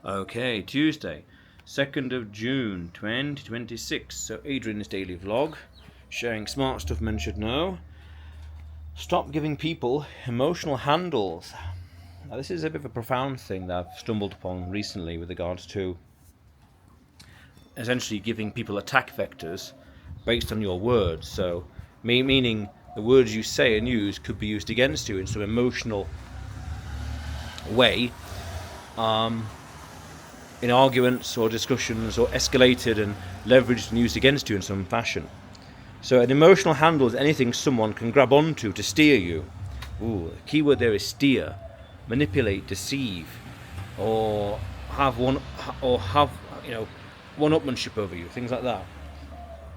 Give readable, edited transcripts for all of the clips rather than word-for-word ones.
Okay, Tuesday, 2nd of June 2026. So, Adrian's daily vlog, sharing smart stuff men should know. Stop giving people emotional handles. Now, this is a bit of a profound thing that I've stumbled upon recently with regards to essentially giving people attack vectors based on your words. So, meaning the words you say and use could be used against you in some emotional way. In arguments or discussions, or escalated and leveraged and used against you in some fashion. So an emotional handle is anything someone can grab onto to steer you. Ooh, the key word there is steer, manipulate, deceive, or have one-upmanship over you, things like that.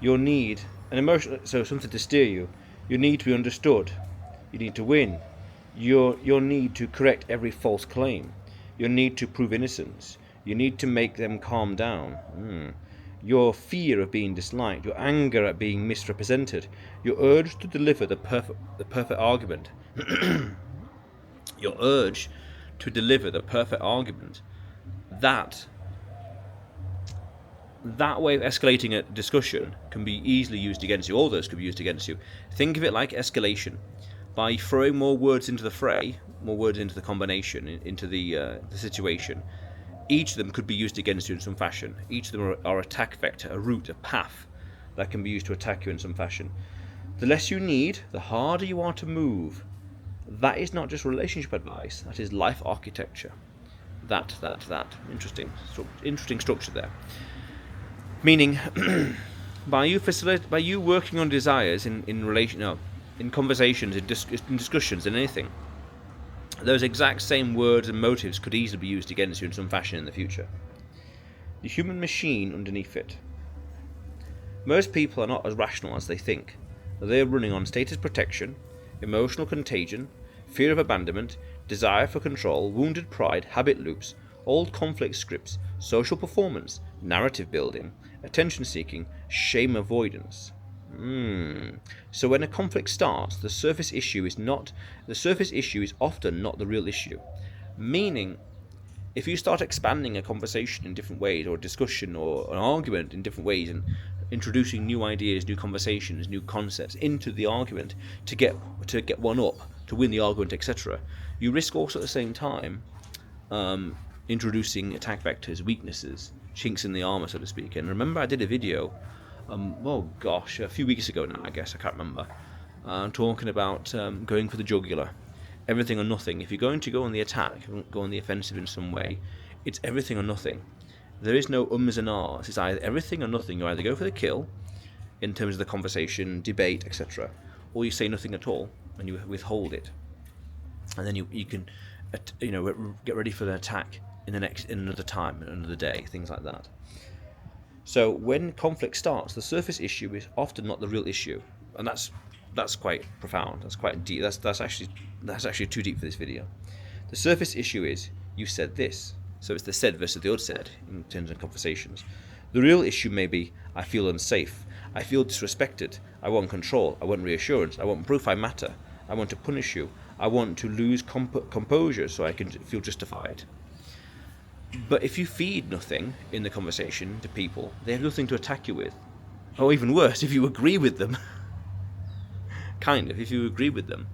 You'll need an emotional, so something to steer you. You need to be understood. You need to win. You'll need to correct every false claim. You'll need to prove innocence. You need to make them calm down. Your fear of being disliked, your anger at being misrepresented, your urge to deliver the perfect argument. Your urge to deliver the perfect argument. That way of escalating a discussion can be easily used against you. All those could be used against you. Think of it like escalation. By throwing more words into the fray, more words into the combination, into the situation, each of them could be used against you in some fashion. Each of them are attack vector, a route, a path that can be used to attack you in some fashion. The less you need, the harder you are to move. That is not just relationship advice, that is life architecture. That. Interesting structure there. Meaning, by you working on desires in conversations, in discussions, in anything, those exact same words and motives could easily be used against you in some fashion in the future. The human machine underneath it. Most people are not as rational as they think. They are running on status protection, emotional contagion, fear of abandonment, desire for control, wounded pride, habit loops, old conflict scripts, social performance, narrative building, attention seeking, shame avoidance. So when a conflict starts, the surface issue is often not the real issue. Meaning, if you start expanding a conversation in different ways, or a discussion or an argument in different ways, and introducing new ideas, new conversations, new concepts into the argument to get one up, to win the argument, etc., you risk also at the same time introducing attack vectors, weaknesses, chinks in the armor, so to speak. And remember, I did a video a few weeks ago now, I guess, I can't remember, talking about going for the jugular, everything or nothing. If you're going to go on the attack, go on the offensive in some way, it's everything or nothing. There is no ums and ahs. It's either everything or nothing. You either go for the kill, in terms of the conversation, debate, etc., or you say nothing at all, and you withhold it. And then you can, get ready for the attack in another time, another day, things like that. So when conflict starts, the surface issue is often not the real issue, and that's quite profound. That's quite deep. That's actually too deep for this video. The surface issue is you said this, so it's the said versus the unsaid in terms of conversations. The real issue may be I feel unsafe, I feel disrespected, I want control, I want reassurance, I want proof I matter, I want to punish you, I want to lose composure so I can feel justified. But if you feed nothing in the conversation to people, they have nothing to attack you with. Or even worse, if you agree with them, if you agree with them,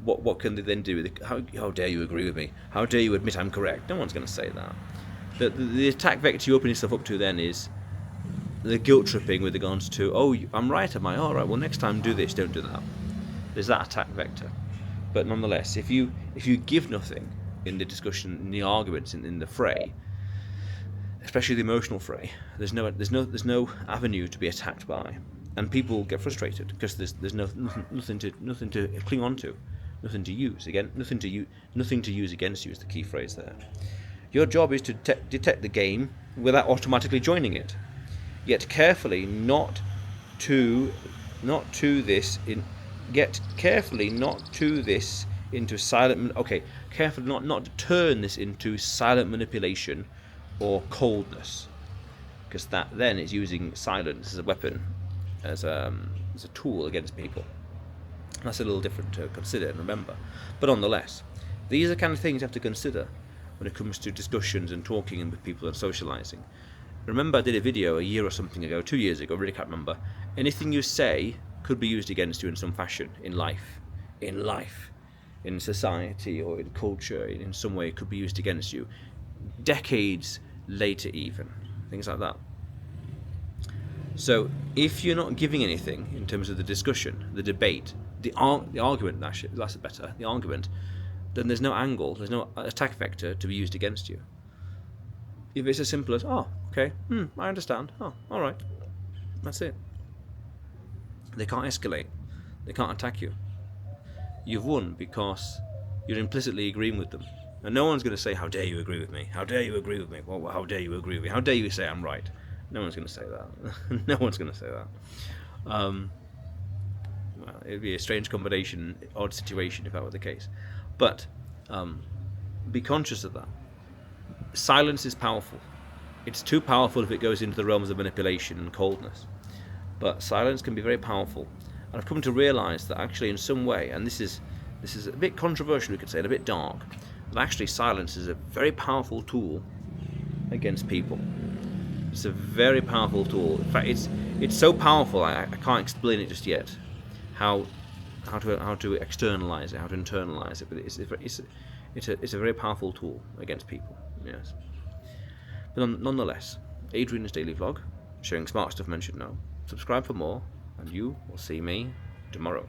what can they then do? How dare you agree with me? How dare you admit I'm correct? No one's going to say that. The attack vector you open yourself up to then is the guilt tripping with regards to, I'm right, am I? All right, well, next time do this, don't do that. There's that attack vector. But nonetheless, if you give nothing in the discussion, in the arguments, in the fray, especially the emotional fray, there's no avenue to be attacked by, and people get frustrated because there's nothing to cling on to, nothing to use nothing to use against you is the key phrase there. Your job is to detect the game without automatically joining it, yet carefully not to this into silent. Carefully not to turn this into silent manipulation or coldness, because that then is using silence as a weapon, as a tool against people. That's a little different to consider and remember. But nonetheless, these are the kind of things you have to consider when it comes to discussions and talking and with people and socialising. Remember, I did a video a year or something ago, 2 years ago, I really can't remember. Anything you say could be used against you in some fashion in life. In society or in culture, in some way it could be used against you. Decades later even. Things like that. So if you're not giving anything in terms of the discussion, the debate, the argument, that's better, the argument, then there's no angle, there's no attack vector to be used against you. If it's as simple as, oh, okay, I understand, oh, alright, that's it. They can't escalate, they can't attack you. You've won because you're implicitly agreeing with them. And no one's going to say, how dare you agree with me? How dare you agree with me? Well, how dare you agree with me? How dare you say I'm right? No one's going to say that. No one's going to say that. Well, it'd be a strange combination, odd situation if that were the case. But be conscious of that. Silence is powerful. It's too powerful if it goes into the realms of manipulation and coldness. But silence can be very powerful. And I've come to realise that actually in some way, and this is a bit controversial, we could say, and a bit dark, but actually silence is a very powerful tool against people. It's a very powerful tool. In fact, it's so powerful I can't explain it just yet. How to externalize it, how to internalize it, but it's a very powerful tool against people. Yes. But nonetheless, Adrian's daily vlog, sharing smart stuff mentioned now. Subscribe for more, and you will see me tomorrow.